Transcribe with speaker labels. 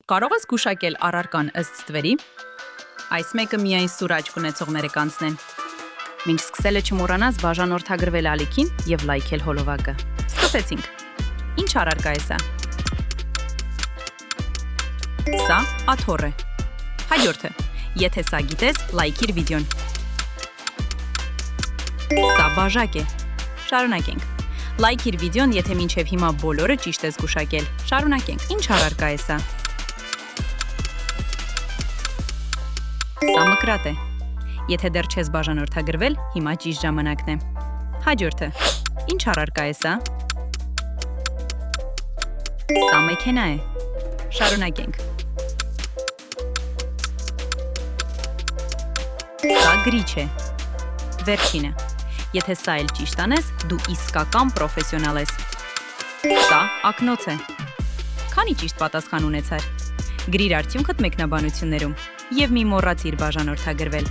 Speaker 1: Կարող ես գուշակել առարկան ըստ ստվերի։ Այս մեկը միայն սուր աչք ունեցողները կանցնեն։ Մինչ սկսելը չմոռանաս բաժանորդագրվել ալիքին եւ լայքել հոլովակը։ Սկսեցինք։ Ինչ առարկա է սա։ Սա աթոռ է։ Հաջորդը։ Եթե սա գիտես, լայքիր վիդեոն։ Սա բաժակ է։ Շարունակենք։ Լայքիր վիդեոն, եթե մինչև հիմա բոլորը ճիշտ ես գուշակել։ Շարունակենք։ Ինչ առարկա է սա։ Սա մկրատ է։ Եթե դեռ չես բաժանորդագրվել, հիմա ճիշտ ժամանակն է։ Հաջորդը։ Ինչ առարկա է սա։ Սա մեքենա է։ Շարունակենք։ Սա գրիչ է։ Վերջինը։ Եթե սա էլ ճիշտ անես, դու իսկական պրոֆեսիոնալ ես։ Սա ակնոց է։ Քանի ճիշտ պատասխան ունեցար։ Գրիր արդյունքդ մեկնաբանություններում և մի մոռացիր բաժանորդագրվել։